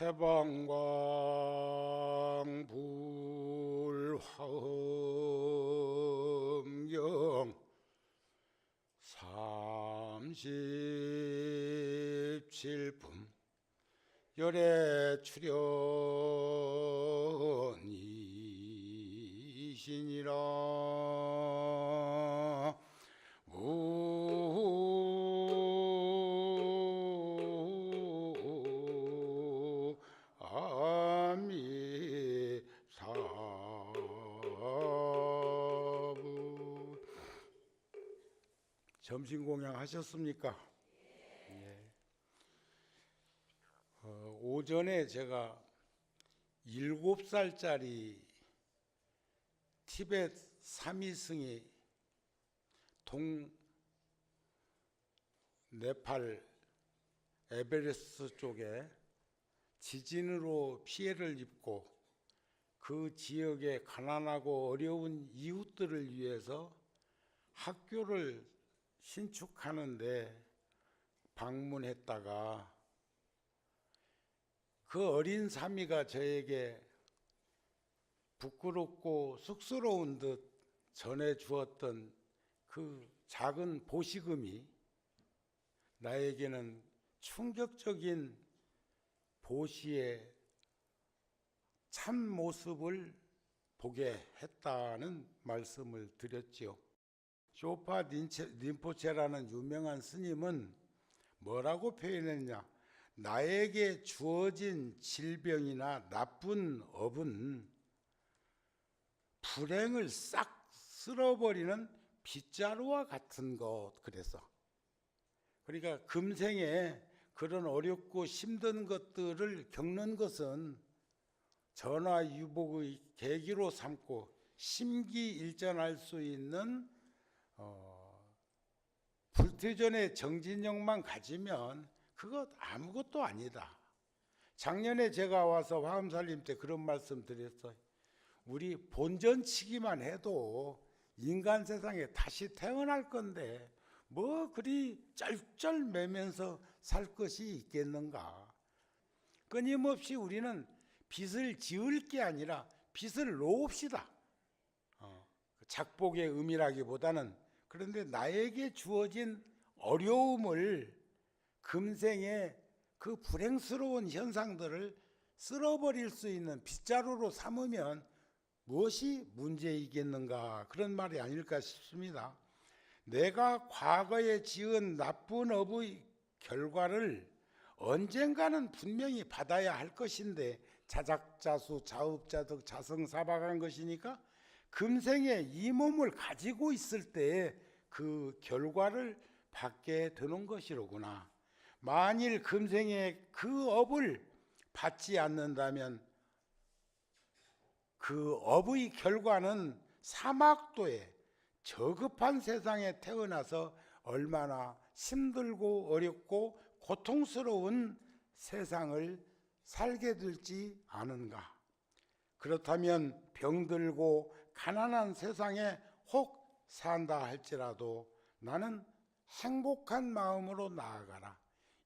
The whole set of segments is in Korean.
태방광불화엄경 37품 열애 출연이시니라. 아미사부. 점심 공양 하셨습니까? 예. 오전에 제가 7살짜리 티벳 사미승이 네팔 에베레스트 쪽에 지진으로 피해를 입고 그 지역의 가난하고 어려운 이웃들을 위해서 학교를 신축하는데 방문했다가 그 어린 사미가 저에게 부끄럽고 쑥스러운 듯 전해주었던 그 작은 보시금이 나에게는 충격적인 보시의 참 모습을 보게 했다는 말씀을 드렸지요. 쇼파 린포체라는 유명한 스님은 뭐라고 표현했냐? 나에게 주어진 질병이나 나쁜 업은 불행을 싹 쓸어버리는 빗자루와 같은 것. 그래서 그러니까 금생에 그런 어렵고 힘든 것들을 겪는 것은 전화유복의 계기로 삼고 심기일전할 수 있는 불태전의 정진력만 가지면 그것 아무것도 아니다. 작년에 제가 와서 화엄살림 때 그런 말씀 드렸어요. 우리 본전치기만 해도 인간 세상에 다시 태어날 건데 뭐 그리 쩔쩔매면서 살 것이 있겠는가. 끊임없이 우리는 빚을 지을 게 아니라 빚을 놓읍시다. 작복의 의미라기보다는. 그런데 나에게 주어진 어려움을 금생에 그 불행스러운 현상들을 쓸어버릴 수 있는 빗자루로 삼으면 무엇이 문제이겠는가, 그런 말이 아닐까 싶습니다. 내가 과거에 지은 나쁜 업의 결과를 언젠가는 분명히 받아야 할 것인데 자작자수 자업자득 자성사박한 것이니까 금생에 이 몸을 가지고 있을 때 그 결과를 받게 되는 것이로구나. 만일 금생에 그 업을 받지 않는다면 그 업의 결과는 사막도에 저급한 세상에 태어나서 얼마나 힘들고 어렵고 고통스러운 세상을 살게 될지 아는가. 그렇다면 병들고 가난한 세상에 혹 산다 할지라도 나는 행복한 마음으로 나아가라.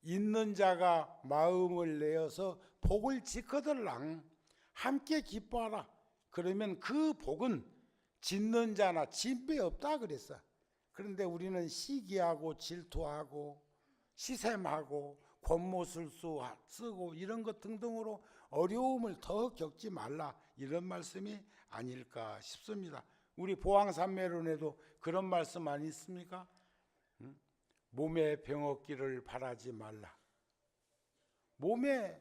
있는 자가 마음을 내어서 복을 지거들랑 함께 기뻐하라. 그러면 그 복은 짓는 자나 진배 없다 그랬어. 그런데 우리는 시기하고 질투하고 시샘하고 권모술수 쓰고 이런 것 등등으로 어려움을 더 겪지 말라, 이런 말씀이 아닐까 싶습니다. 우리 보왕산매론에도 그런 말씀 아니 있습니까? 몸에 병 없기를 바라지 말라. 몸에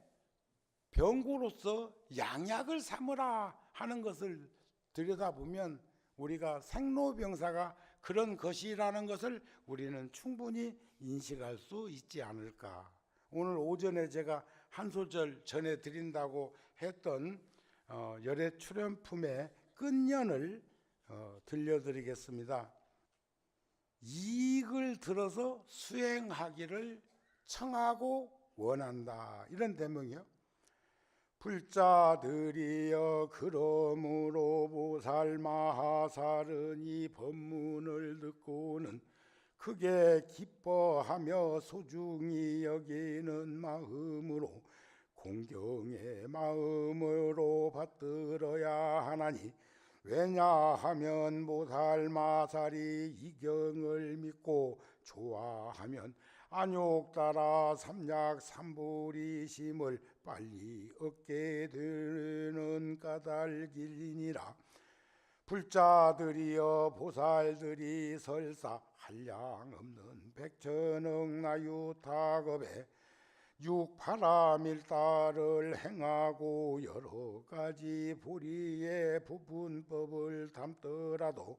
병고로서 양약을 삼으라 하는 것을 들여다보면 우리가 생로병사가 그런 것이라는 것을 우리는 충분히 인식할 수 있지 않을까. 오늘 오전에 제가 한 소절 전해드린다고 했던 열애 출연품의 끝년을 들려드리겠습니다. 이익을 들어서 수행하기를 청하고 원한다, 이런 대목이요. 불자들이여 그러므로 보살마하살은 이 법문을 듣고는 크게 기뻐하며 소중히 여기는 마음으로 공경의 마음으로 받들어야 하나니 왜냐하면 모살마살이 이경을 믿고 좋아하면 안욕 따라 삼약 삼불이심을 빨리 얻게 되는 까닭이니라. 불자들이여 보살들이 설사 한량없는 백천억 나유타급에 육파라밀다를 행하고 여러 가지 보리의 부분법을 담더라도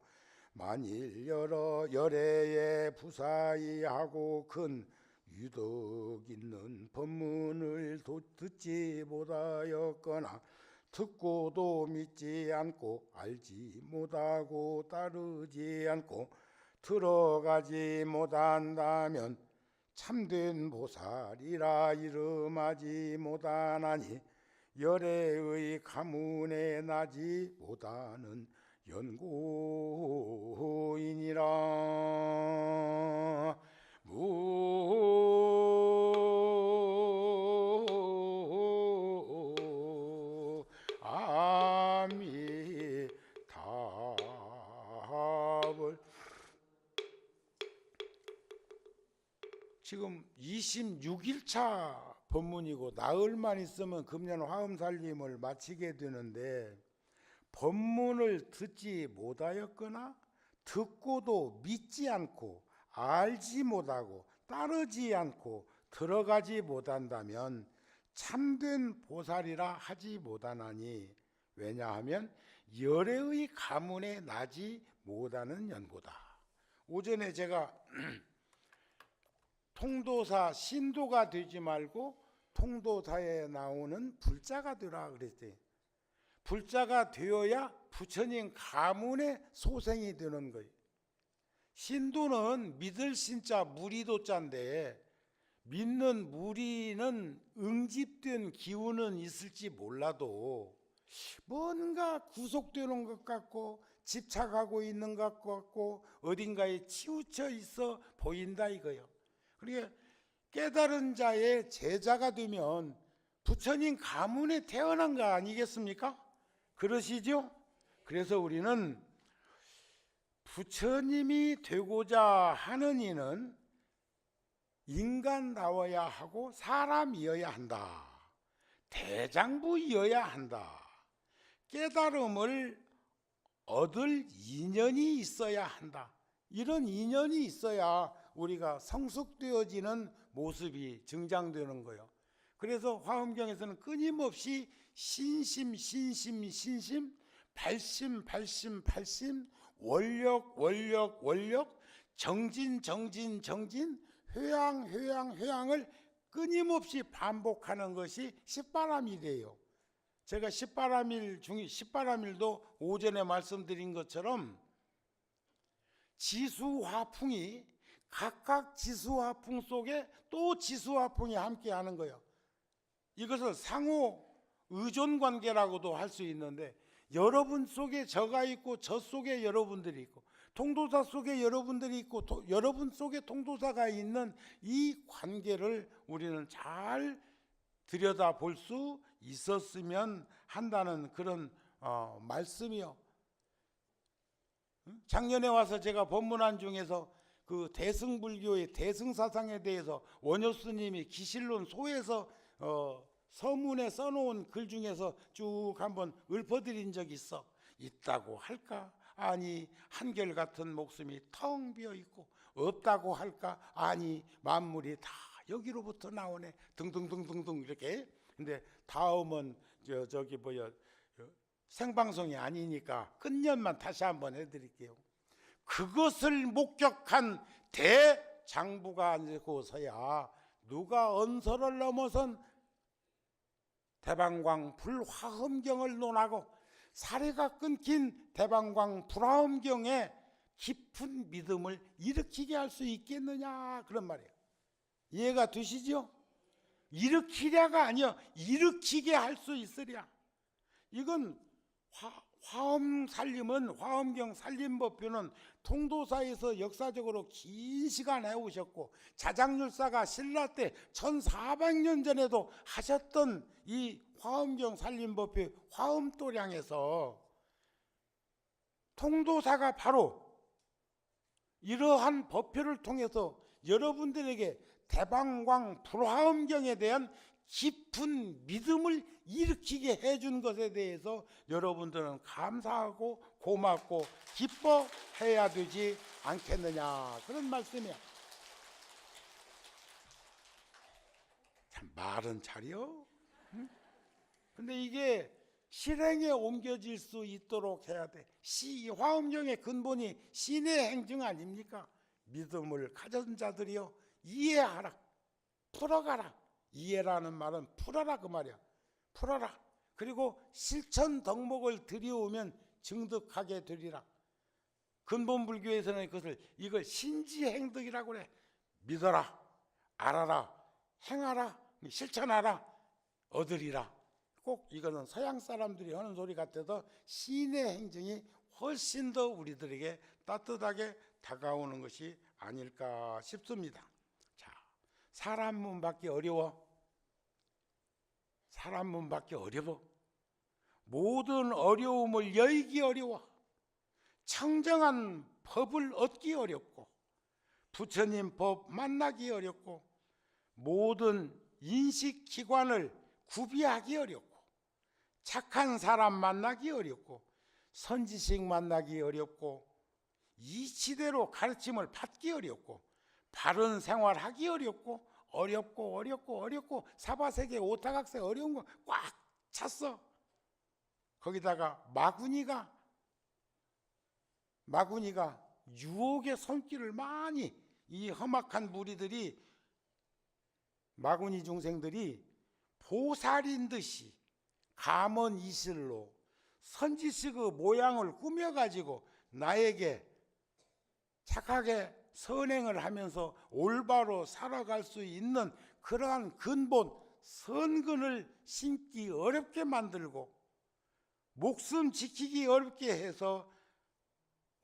만일 여러 열애의 부사이하고 큰 유덕 있는 법문을 듣지 못하였거나 듣고도 믿지 않고 알지 못하고 따르지 않고 들어가지 못한다면 참된 보살이라 이름하지 못하나니 열애의 가문에 나지 못하는 연고이니라. 아미타불. 지금 26일차 법문이고 나흘만 있으면 금년 화엄살림을 마치게 되는데 법문을 듣지 못하였거나 듣고도 믿지 않고 알지 못하고 따르지 않고 들어가지 못한다면 참된 보살이라 하지 못하나니 왜냐하면 열애의 가문에 나지 못하는 연고다. 오전에 제가 통도사 신도가 되지 말고 통도사에 나오는 불자가 되라 그랬지. 불자가 되어야 부처님 가문의 소생이 되는 거예요. 신도는 믿을 신자 무리도자인데 믿는 무리는 응집된 기운은 있을지 몰라도 뭔가 구속되는 것 같고 집착하고 있는 것 같고 어딘가에 치우쳐 있어 보인다 이거예요. 그러니까 깨달은 자의 제자가 되면 부처님 가문에 태어난 거 아니겠습니까? 그러시죠? 그래서 우리는 부처님이 되고자 하는 이는 인간다워야 하고 사람이어야 한다. 대장부이어야 한다. 깨달음을 얻을 인연이 있어야 한다. 이런 인연이 있어야 우리가 성숙되어지는 모습이 증장되는 거예요. 그래서 화엄경에서는 끊임없이 신심, 신심, 신심, 발심, 발심, 발심, 원력, 원력, 원력, 정진, 정진, 정진, 회양, 회양, 회양을 끊임없이 반복하는 것이 십바람일이에요. 제가 십바람일도 오전에 말씀드린 것처럼 지수화풍이 각각 지수화풍 속에 또 지수화풍이 함께 하는 거예요. 이것을 상호 의존관계라고도 할 수 있는데 여러분 속에 저가 있고 저 속에 여러분들이 있고 통도사 속에 여러분들이 있고 여러분 속에 통도사가 있는 이 관계를 우리는 잘 들여다볼 수 있었으면 한다는 그런 말씀이요. 작년에 와서 제가 법문안 중에서 그 대승불교의 대승사상에 대해서 원효 스님이 기실론 소에서 서문에 써놓은 글 중에서 쭉 한번 읊어드린 적이 있다고 할까? 아니 한결같은 목숨이 텅 비어있고 없다고 할까? 아니 만물이 다 여기로부터 나오네 등등등등등 이렇게. 근데 다음은 저기 생방송이 아니니까 끝년만 다시 한번 해드릴게요. 그것을 목격한 대장부가 앉고서야 누가 언서를 넘어선 대방광 불화엄경을 논하고 사례가 끊긴 대방광 불화엄경에 깊은 믿음을 일으키게 할 수 있겠느냐 그런 말이에요. 이해가 되시죠? 일으키랴가 아니요 일으키게 할 수 있으랴. 이건 화엄경 살림법표는 통도사에서 역사적으로 긴 시간 해오셨고 자장률사가 신라 때 1400년 전에도 하셨던 이 화엄경 살림법표 화엄도량에서 통도사가 바로 이러한 법표를 통해서 여러분들에게 대방광 불화엄경에 대한 깊은 믿음을 일으키게 해준 것에 대해서 여러분들은 감사하고 고맙고 기뻐해야 되지 않겠느냐, 그런 말씀이야. 참 말은 잘이요. 응? 근데 이게 실행에 옮겨질 수 있도록 해야 돼. 화엄경의 근본이 신의 행정 아닙니까? 믿음을 가진 자들이여 이해하라, 풀어가라. 이해라는 말은 풀어라 그 말이야. 풀어라. 그리고 실천 덕목을 들여오면 증득하게 되리라. 근본 불교에서는 이걸 신지행덕이라고 그래. 믿어라, 알아라, 행하라, 실천하라, 얻으리라. 꼭 이거는 서양 사람들이 하는 소리 같아도 신의 행정이 훨씬 더 우리들에게 따뜻하게 다가오는 것이 아닐까 싶습니다. 자, 사람 문 받기 어려워. 사람 문 받기 어려워. 모든 어려움을 여의기 어려워. 청정한 법을 얻기 어렵고 부처님 법 만나기 어렵고 모든 인식기관을 구비하기 어렵고 착한 사람 만나기 어렵고 선지식 만나기 어렵고 이치대로 가르침을 받기 어렵고 바른 생활하기 어렵고 사바세계 오타각세 어려운 거 꽉 찼어. 거기다가 마구니가 유혹의 손길을 많이, 이 험악한 무리들이, 마구니 중생들이 보살인 듯이 감언이실로 선지식의 모양을 꾸며가지고 나에게 착하게 선행을 하면서 올바로 살아갈 수 있는 그러한 근본 선근을 심기 어렵게 만들고 목숨 지키기 어렵게 해서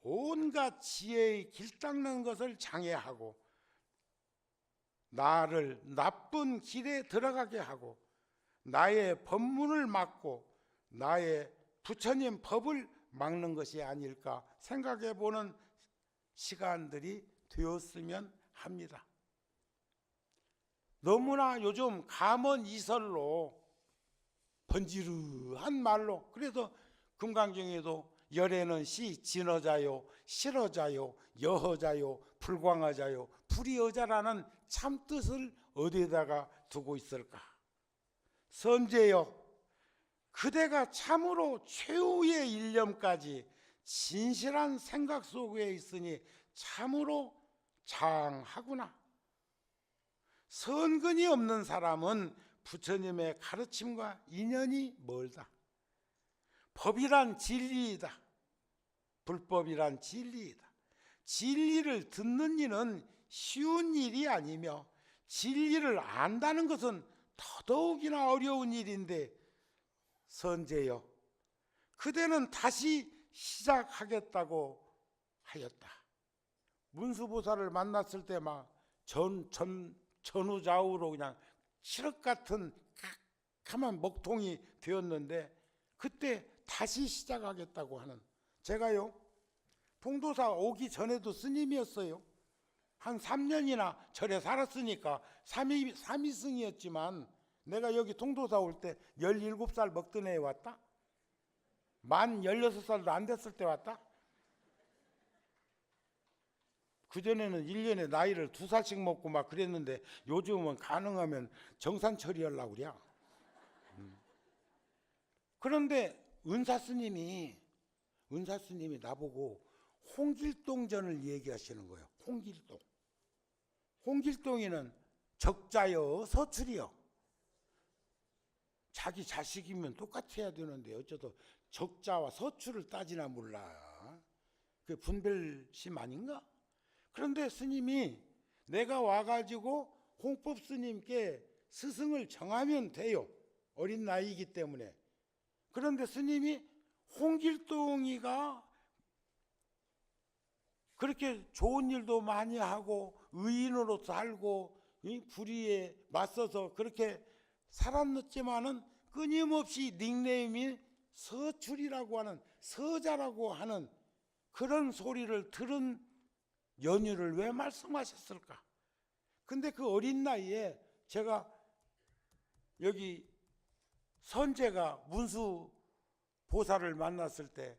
온갖 지혜의 길 닦는 것을 장애하고 나를 나쁜 길에 들어가게 하고 나의 법문을 막고 나의 부처님 법을 막는 것이 아닐까 생각해 보는 시간들이 되었으면 합니다. 너무나 요즘 감언이설로 번지르한 말로, 그래서 금강경에도 열에는 시 진어자요 실어자요 여허자요 불광하자요 불이어자라는 참뜻을 어디에다가 두고 있을까? 선제여, 그대가 참으로 최후의 일념까지 진실한 생각 속에 있으니 참으로 장하구나. 선근이 없는 사람은 부처님의 가르침과 인연이 멀다. 법이란 진리이다. 불법이란 진리이다. 진리를 듣는 일은 쉬운 일이 아니며 진리를 안다는 것은 더더욱이나 어려운 일인데, 선제여, 그대는 다시 시작하겠다고 하였다. 문수보살을 만났을 때 막 전후좌우로 그냥 칠흑 같은 캄캄한 먹통이 되었는데 그때 다시 시작하겠다고 하는, 제가요 통도사 오기 전에도 스님이었어요. 한 3년이나 절에 살았으니까 삼위승이었지만 내가 여기 통도사 올 때 17살 먹던 애에 왔다? 만 16살도 안 됐을 때 왔다? 그전에는 1년에 나이를 2살씩 먹고 막 그랬는데 요즘은 가능하면 정산 처리하려고 그래. 그런데 은사스님이 나보고 홍길동전을 얘기하시는 거예요. 홍길동이는 적자여 서출이여. 자기 자식이면 똑같이 해야 되는데 어쩌다 적자와 서출을 따지나 몰라. 그게 분별심 아닌가? 그런데 스님이 내가 와가지고 홍법 스님께 스승을 정하면 돼요. 어린 나이이기 때문에. 그런데 스님이 홍길동이가 그렇게 좋은 일도 많이 하고 의인으로 살고 이 불의에 맞서서 그렇게 살았지만은 끊임없이 닉네임이 서출이라고 하는, 서자라고 하는 그런 소리를 들은 연유를 왜 말씀하셨을까? 근데 그 어린 나이에 제가 여기 선제가 문수 보살을 만났을 때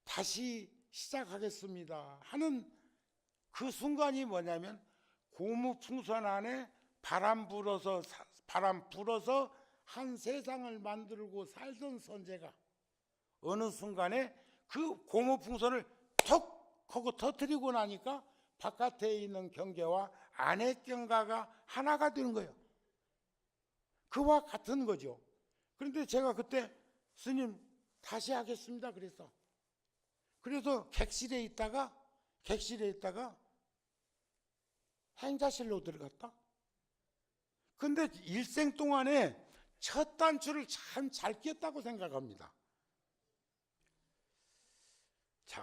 다시 시작하겠습니다 하는 그 순간이 뭐냐면, 고무풍선 안에 바람 불어서 한 세상을 만들고 살던 선제가 어느 순간에 그 고무풍선을 톡 하고 터뜨리고 나니까 바깥에 있는 경계와 안의 경계가 하나가 되는 거예요. 그와 같은 거죠. 그런데 제가 그때 스님 다시 하겠습니다 그래서 객실에 있다가 행자실로 들어갔다. 근데 일생 동안에 첫 단추를 참 잘 꼈다고 생각합니다. 자,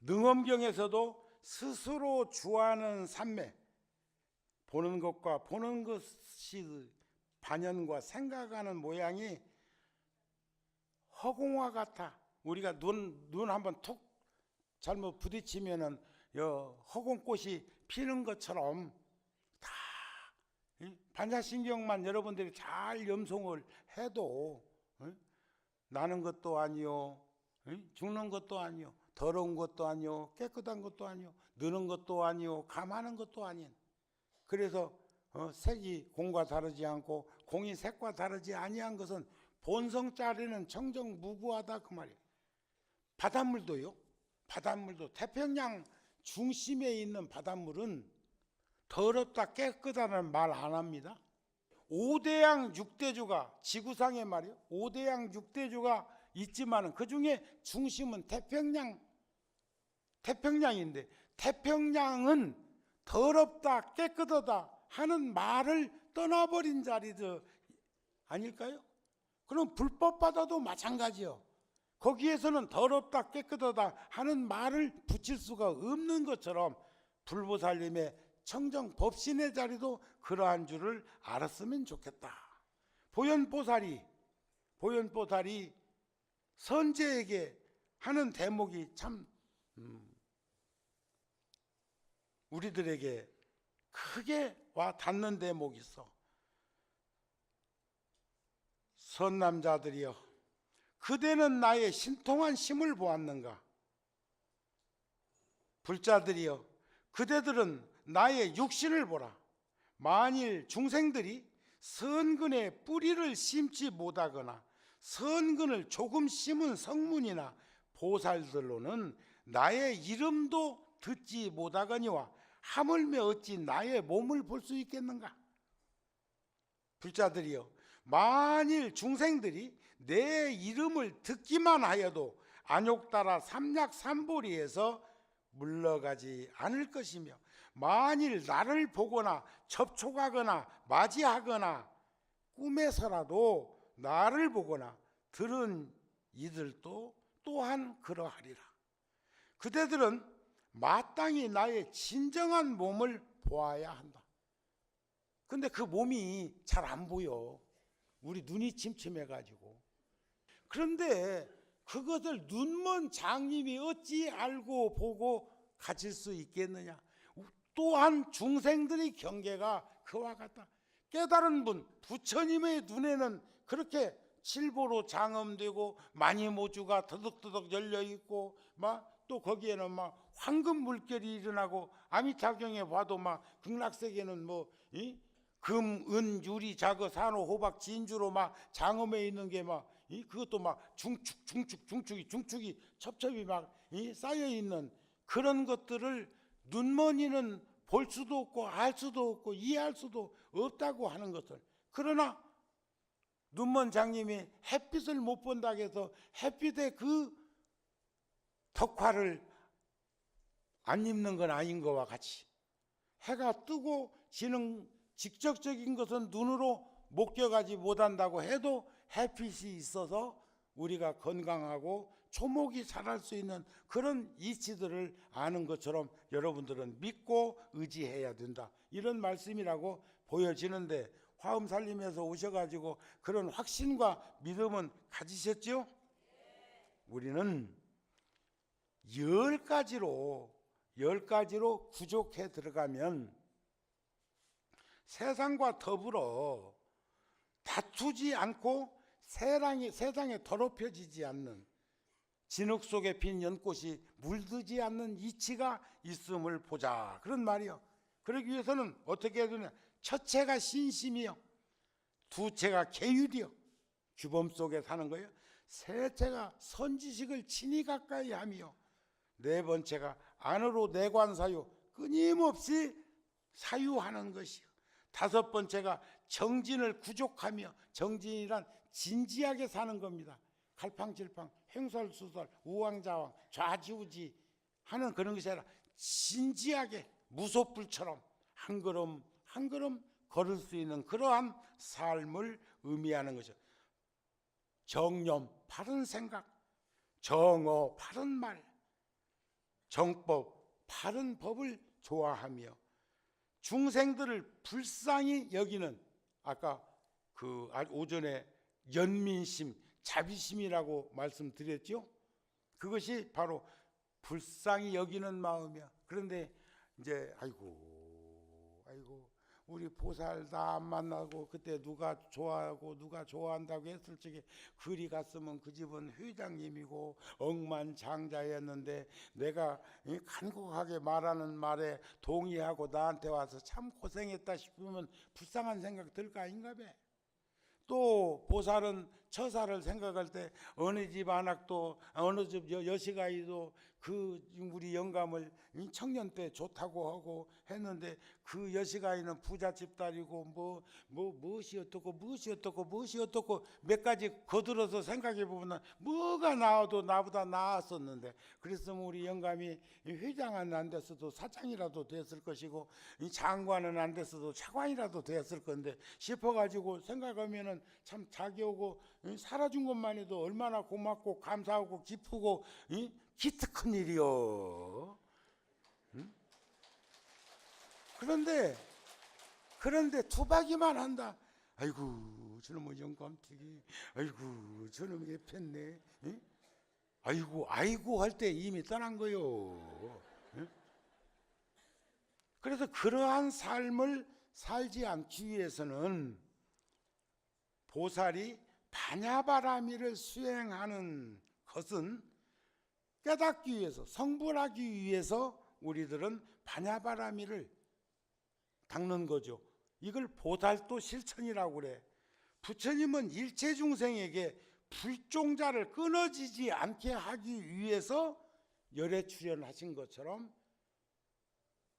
능엄경에서도 스스로 주하는 삼매, 보는 것과 보는 것이 반연과 생각하는 모양이 허공화 같아. 우리가 눈 한번 툭 잘못 부딪히면은 허공꽃이 피는 것처럼 다 반사신경만 여러분들이 잘 염송을 해도 나는 것도 아니요, 죽는 것도 아니요, 더러운 것도 아니요, 깨끗한 것도 아니요, 느는 것도 아니요, 감하는 것도 아닌. 그래서 색이 공과 다르지 않고 공이 색과 다르지 아니한 것은 본성짜리는 청정무구하다 그 말이에요. 바닷물도 태평양 중심에 있는 바닷물은 더럽다 깨끗하다는 말 안 합니다. 5대양 6대주가 지구상에 말이에요. 5대양 6대주가 있지만 그 중에 중심은 태평양인데, 태평양은 더럽다 깨끗하다 하는 말을 떠나버린 자리도 아닐까요? 그럼 불법바다도 마찬가지요. 거기에서는 더럽다 깨끗하다 하는 말을 붙일 수가 없는 것처럼 불보살님의 청정법신의 자리도 그러한 줄을 알았으면 좋겠다. 보현보살이 선제에게 하는 대목이 참 우리들에게 크게 와 닿는 대목이 있어. 선남자들이여, 그대는 나의 신통한 심을 보았는가? 불자들이여, 그대들은 나의 육신을 보라. 만일 중생들이 선근에 뿌리를 심지 못하거나 선근을 조금 심은 성문이나 보살들로는 나의 이름도 듣지 못하거니와 하물며 어찌 나의 몸을 볼 수 있겠는가? 불자들이여, 만일 중생들이 내 이름을 듣기만 하여도 안욕따라 삼약삼보리에서 물러가지 않을 것이며, 만일 나를 보거나 접촉하거나 맞이하거나 꿈에서라도 나를 보거나 들은 이들도 또한 그러하리라. 그대들은 마땅히 나의 진정한 몸을 보아야 한다. 근데 그 몸이 잘 안 보여. 우리 눈이 침침해가지고. 그런데 그것을 눈먼 장님이 어찌 알고 보고 가질 수 있겠느냐? 또한 중생들의 경계가 그와 같다. 깨달은 분, 부처님의 눈에는 그렇게 칠보로 장엄되고 마니모주가 더덕더덕 열려있고 또 거기에는 황금 물결이 일어나고 아미타경에 봐도 극락세계는 금, 은, 유리, 자거, 산호, 호박, 진주로 장엄해 있는 게 그것도 중축이 첩첩이 쌓여 있는 그런 것들을 눈머니는 볼 수도 없고 알 수도 없고 이해할 수도 없다고 하는 것을, 그러나 눈먼 장님이 햇빛을 못 본다고 해서 햇빛의 그 덕화를 안 입는 건 아닌 것과 같이, 해가 뜨고 지는 직접적인 것은 눈으로 목격하지 못한다고 해도 햇빛이 있어서 우리가 건강하고 초목이 자랄 수 있는 그런 이치들을 아는 것처럼 여러분들은 믿고 의지해야 된다, 이런 말씀이라고 보여지는데, 화엄살림에서 오셔가지고 그런 확신과 믿음은 가지셨죠? 우리는 10가지로 구족해 들어가면 세상과 더불어 다투지 않고 세상에 더럽혀지지 않는, 진흙 속에 핀 연꽃이 물들지 않는 이치가 있음을 보자, 그런 말이요. 그러기 위해서는 어떻게 해야 되냐? 첫째가 신심이요, 두째가 계율이요, 규범 속에 사는 거예요. 셋째가 선지식을 친히 가까이 하며, 네 번째가 안으로 내관사유, 끊임없이 사유하는 것이요, 다섯 번째가 정진을 구족하며, 정진이란 진지하게 사는 겁니다. 갈팡질팡, 횡설수설, 우왕좌왕, 좌지우지 하는 그런 것이 아니라 진지하게 무소불처럼 한 걸음 한 걸음 걸을 수 있는 그러한 삶을 의미하는 거죠. 정념, 바른 생각, 정어, 바른 말, 정법, 바른 법을 좋아하며 중생들을 불쌍히 여기는, 아까 그 오전에 연민심, 자비심이라고 말씀드렸죠. 그것이 바로 불쌍히 여기는 마음이야. 그런데 이제 아이고 우리 보살 다 안 만나고 그때 누가 좋아하고 누가 좋아한다고 했을 적에 그리 갔으면 그 집은 회장님이고 억만장자였는데 내가 간곡하게 말하는 말에 동의하고 나한테 와서 참 고생했다 싶으면 불쌍한 생각 들 거 아닌가 봐. 또 보살은 처사를 생각할 때 어느 집 안악도 어느 집 여시가이도 그 우리 영감을 청년 때 좋다고 하고 했는데, 그 여시가이는 부잣집 딸이고 무엇이 어떻고 몇 가지 거들어서 생각해 보면 뭐가 나와도 나보다 나았었는데, 그랬으면 우리 영감이 회장은 안 됐어도 사장이라도 됐을 것이고 장관은 안 됐어도 차관이라도 됐을 건데 싶어가지고 생각하면은 참 자기하고 살아준 것만 해도 얼마나 고맙고 감사하고 기쁘고 기특한 일이요. 그런데 투박이만 한다. 아이고 저놈의 영감튀기, 아이고 저놈의 폈네, 아이고 할 때 이미 떠난 거요. 그래서 그러한 삶을 살지 않기 위해서는 보살이 반야바라미를 수행하는 것은 깨닫기 위해서, 성불하기 위해서 우리들은 반야바라미를 닦는 거죠. 이걸 보살도 실천이라고 그래. 부처님은 일체 중생에게 불종자를 끊어지지 않게 하기 위해서 열애 출연하신 것처럼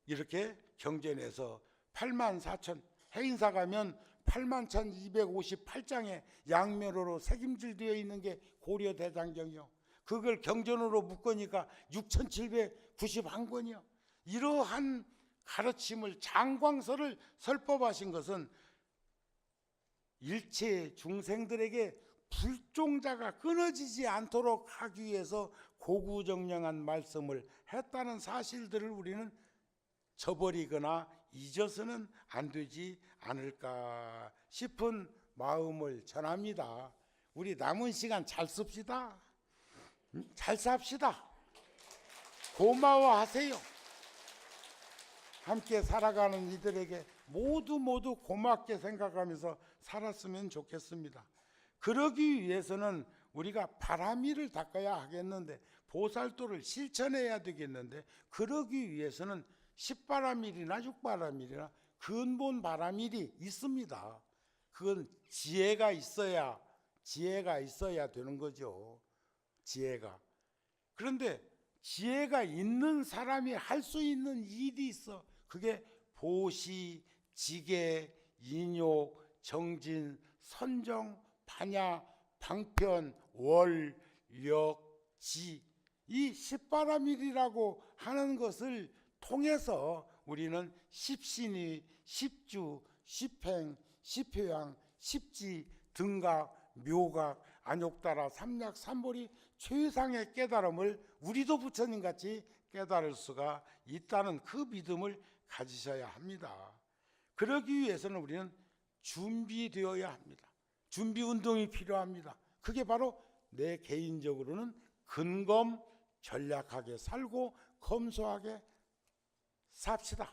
이렇게 경전에서 84,000 해인사 가면 81,258장의 양면으로 색임질되어 있는 게 고려대장경이요. 그걸 경전으로 묶으니까 6,791권이요. 이러한 가르침을, 장광설을 설법하신 것은 일체 중생들에게 불종자가 끊어지지 않도록 하기 위해서 고구정령한 말씀을 했다는 사실들을 우리는 저버리거나 잊어서는 안 되지 않을까 싶은 마음을 전합니다. 우리 남은 시간 잘 씁시다. 잘 삽시다. 고마워하세요. 함께 살아가는 이들에게 모두 고맙게 생각하면서 살았으면 좋겠습니다. 그러기 위해서는 우리가 바라미를 닦아야 하겠는데, 보살도를 실천해야 되겠는데, 그러기 위해서는 10바라밀이나 6바라밀이나 근본 바라밀이 있습니다. 그건 지혜가 있어야 되는 거죠. 지혜가. 그런데 지혜가 있는 사람이 할 수 있는 일이 있어. 그게 보시, 지계, 인욕, 정진, 선정, 반야, 방편, 월, 력, 지, 이 10바라밀이라고 하는 것을 통해서 우리는 십신이, 십주, 십행, 십효양, 십지, 등각, 묘각, 안욕따라 삼약삼보리 최상의 깨달음을 우리도 부처님같이 깨달을 수가 있다는 그 믿음을 가지셔야 합니다. 그러기 위해서는 우리는 준비되어야 합니다. 준비 운동이 필요합니다. 그게 바로 내 개인적으로는 근검 전략하게 살고 검소하게 삽시다.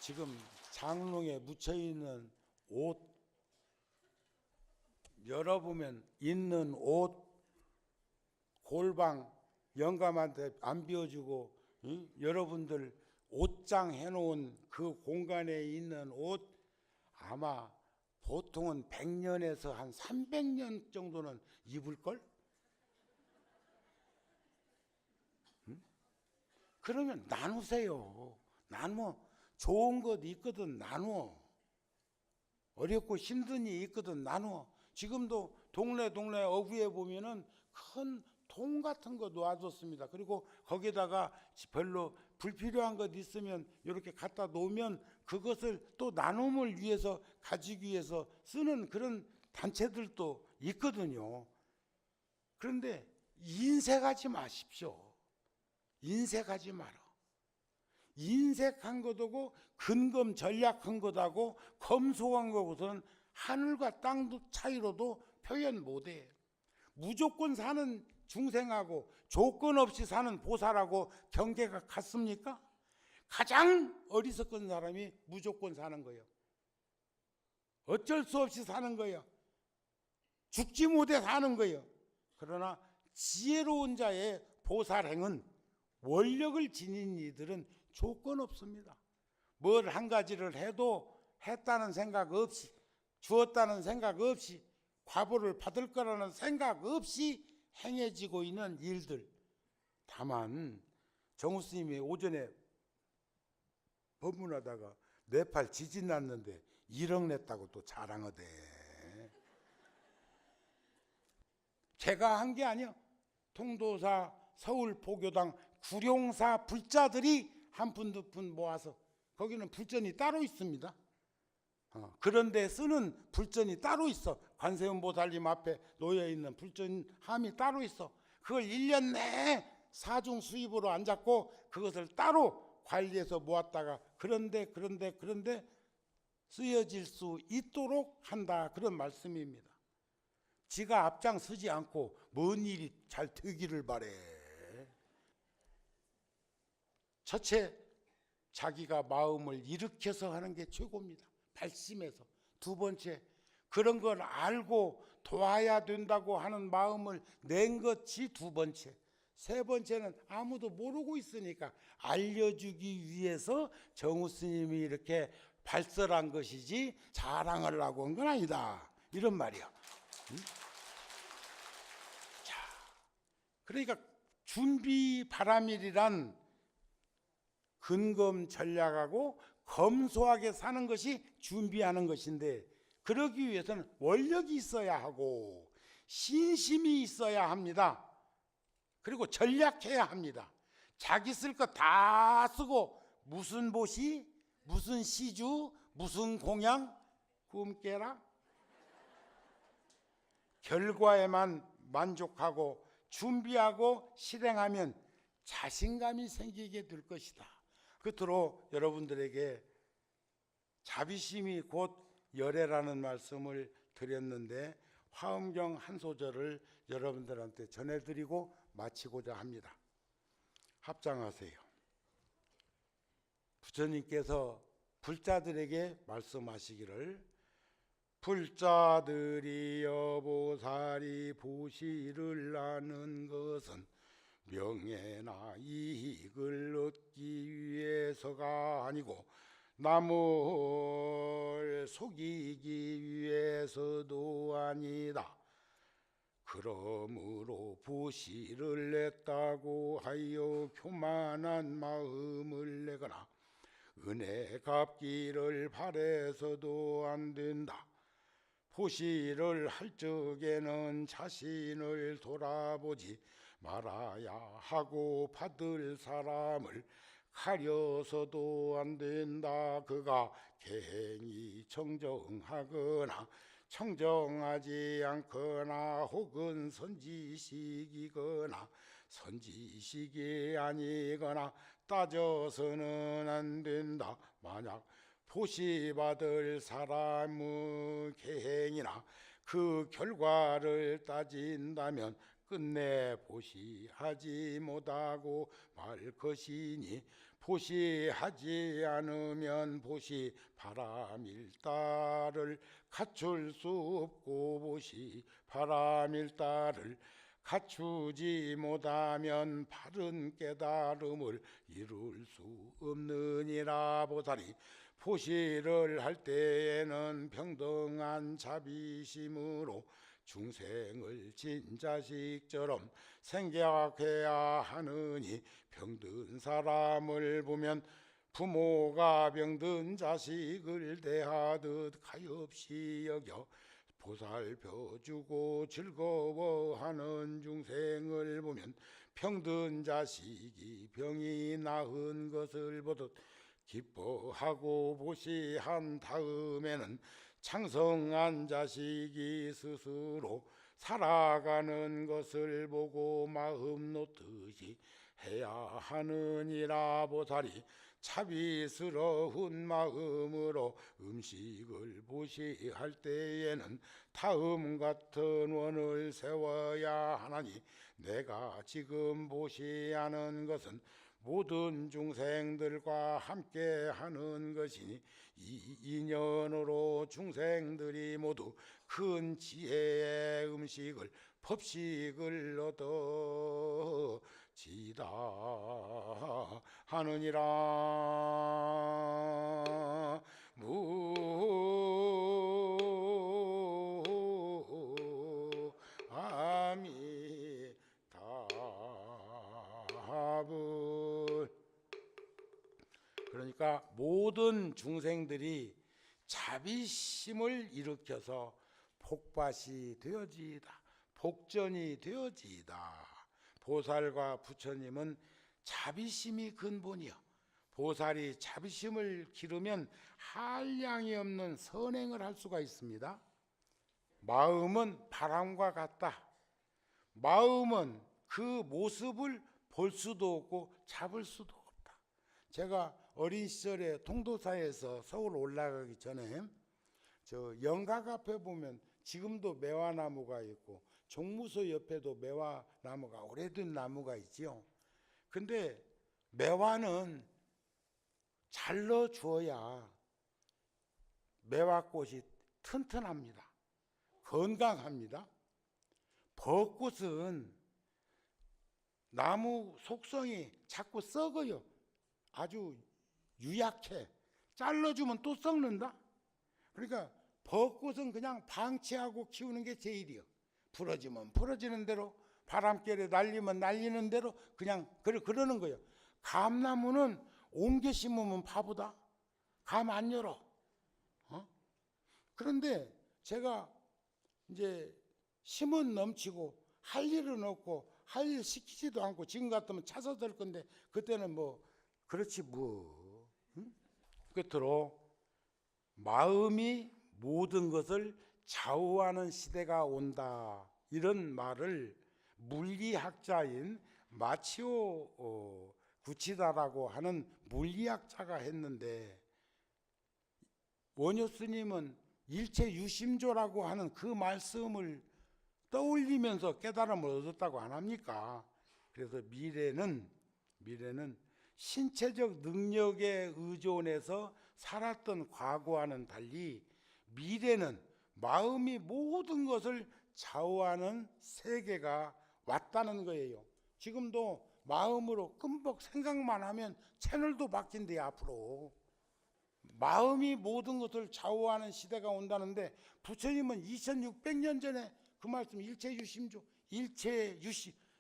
지금 장롱에 묻혀있는 옷, 열어보면 있는 옷, 골방 영감한테 안 비워주고 여러분들 옷장 해놓은 그 공간에 있는 옷, 아마 보통은 100년에서 한 300년 정도는 입을걸? 그러면 나누세요. 나누어. 좋은 것 있거든 나누어. 어렵고 힘든 일 있거든 나누어. 지금도 동네 어귀에 보면은 큰 통 같은 거 놓아뒀습니다. 그리고 거기다가 별로 불필요한 것 있으면 이렇게 갖다 놓으면 그것을 또 나눔을 위해서 가지기 위해서 쓰는 그런 단체들도 있거든요. 그런데 인색하지 마십시오. 인색하지 마라. 인색한 것하고 근검 전략한 것하고 검소한 것은 하늘과 땅 차이로도 표현 못해. 무조건 사는 중생하고 조건 없이 사는 보살하고 경계가 같습니까? 가장 어리석은 사람이 무조건 사는 거예요. 어쩔 수 없이 사는 거예요. 죽지 못해 사는 거예요. 그러나 지혜로운 자의 보살행은 원력을 지닌 이들은 조건 없습니다. 뭘 한 가지를 해도 했다는 생각 없이, 주었다는 생각 없이, 과보를 받을 거라는 생각 없이 행해지고 있는 일들. 다만 정우 스님이 오전에 법문하다가 뇌팔 지진 났는데 1억 냈다고 또 자랑하대. 제가 한 게 아니야. 통도사 서울포교당 구룡사 불자들이 한 푼 두 푼 모아서, 거기는 불전이 따로 있습니다. 그런데 쓰는 불전이 따로 있어. 관세음보살님 앞에 놓여있는 불전함이 따로 있어. 그걸 1년 내에 사중 수입으로 안 잡고 그것을 따로 관리해서 모았다가 그런데 쓰여질 수 있도록 한다, 그런 말씀입니다. 지가 앞장서지 않고 뭔 일이 잘 되기를 바래. 첫째, 자기가 마음을 일으켜서 하는 게 최고입니다. 발심해서. 두 번째, 그런 걸 알고 도와야 된다고 하는 마음을 낸 것이 두 번째. 세 번째는 아무도 모르고 있으니까 알려주기 위해서 정우 스님이 이렇게 발설한 것이지 자랑하려고 한 건 아니다, 이런 말이야. 자, 그러니까 준비 바람일이란 근검 전략하고 검소하게 사는 것이 준비하는 것인데, 그러기 위해서는 원력이 있어야 하고 신심이 있어야 합니다. 그리고 전략해야 합니다. 자기 쓸 것 다 쓰고 무슨 보시, 무슨 시주, 무슨 공양, 꿈깨라. 결과에만 만족하고 준비하고 실행하면 자신감이 생기게 될 것이다. 끝으로 여러분들에게 자비심이 곧 열애라는 말씀을 드렸는데, 화엄경 한 소절을 여러분들한테 전해드리고 마치고자 합니다. 합장하세요. 부처님께서 불자들에게 말씀하시기를, 불자들이여 보살이 보시를 나는 것은 명예나 이익을 얻기 위해서가 아니고 남을 속이기 위해서도 아니다. 그러므로 보시를 냈다고 하여 교만한 마음을 내거나 은혜 갚기를 바래서도 안 된다. 보시를 할 적에는 자신을 돌아보지 말아야 하고 받을 사람을 가려서도 안 된다. 그가 개행이 청정하거나 청정하지 않거나 혹은 선지식이거나 선지식이 아니거나 따져서는 안 된다. 만약 보시받을 사람의 계행이나 그 결과를 따진다면 끝내 보시하지 못하고 말 것이니 보시하지 않으면 보시 바람일다를 갖출 수 없고 보시 바람일다를 갖추지 못하면 바른 깨달음을 이룰 수 없느니라. 보살이 보시를 할 때에는 평등한 자비심으로 중생을 진자식처럼 생각해야 하느니 병든 사람을 보면 부모가 병든 자식을 대하듯 가엾이 여겨 보살펴주고 즐거워하는 중생을 보면 병든 자식이 병이 나은 것을 보듯 기뻐하고 보시한 다음에는 창성한 자식이 스스로 살아가는 것을 보고 마음 놓듯이 해야 하느니라. 보살이 자비스러운 마음으로 음식을 보시할 때에는 다음 같은 원을 세워야 하나니 내가 지금 보시하는 것은 모든 중생들과 함께 하는 것이니 이 인연으로 중생들이 모두 큰 지혜의 음식을 법식을 얻어지다 하느니라. 그러니까 모든 중생들이 자비심을 일으켜서 복밭이 되어지이다, 복전이 되어지이다. 보살과 부처님은 자비심이 근본이요, 보살이 자비심을 기르면 한량이 없는 선행을 할 수가 있습니다. 마음은 바람과 같다. 마음은 그 모습을 볼 수도 없고 잡을 수도 없다. 제가 어린 시절에 통도사에서 서울 올라가기 전에 저 영각 앞에 보면 지금도 매화나무가 있고 종무소 옆에도 매화나무가 오래된 나무가 있지요. 근데 매화는 잘라 주어야 매화꽃이 튼튼합니다. 건강합니다. 벚꽃은 나무 속성이 자꾸 썩어요. 아주 유약해. 잘라주면 또 썩는다. 그러니까 벚꽃은 그냥 방치하고 키우는 게 제일이요. 부러지면 부러지는 대로, 바람결에 날리면 날리는 대로 그냥 그러는 거예요. 감나무는 옮겨 심으면 바보다. 감 안 열어. 그런데 제가 이제 힘은 넘치고 할 일은 없고 할 일 시키지도 않고 지금 같으면 차서 될 건데 그때는 뭐 그렇지 뭐. 끝으로 마음이 모든 것을 좌우하는 시대가 온다, 이런 말을 물리학자인 마치오 구치다라고 하는 물리학자가 했는데, 원효 스님은 일체 유심조라고 하는 그 말씀을 떠올리면서 깨달음을 얻었다고 안 합니까? 그래서 미래는 신체적 능력에 의존해서 살았던 과거와는 달리 미래는 마음이 모든 것을 좌우하는 세계가 왔다는 거예요. 지금도 마음으로 끔뻑 생각만 하면 채널도 바뀐대. 앞으로 마음이 모든 것을 좌우하는 시대가 온다는데, 부처님은 2600년 전에 그 말씀, 일체유심조,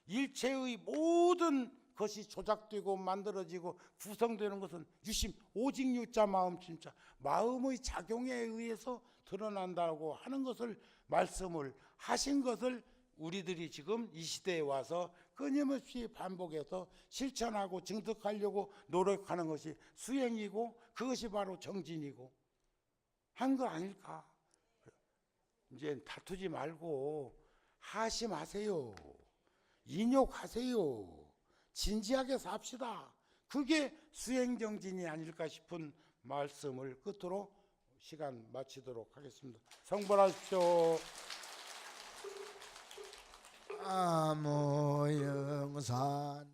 일체의 모든 것이 조작되고 만들어지고 구성되는 것은 유심, 오직 유자 마음 진짜, 마음의 작용에 의해서 드러난다고 하는 것을 말씀을 하신 것을 우리들이 지금 이 시대에 와서 끊임없이 반복해서 실천하고 증득하려고 노력하는 것이 수행이고 그것이 바로 정진이고 한 거 아닐까. 이제 다투지 말고 하심하세요. 인욕하세요. 진지하게 삽시다. 그게 수행정진이 아닐까 싶은 말씀을 끝으로 시간 마치도록 하겠습니다. 성불하십시오. 아무영산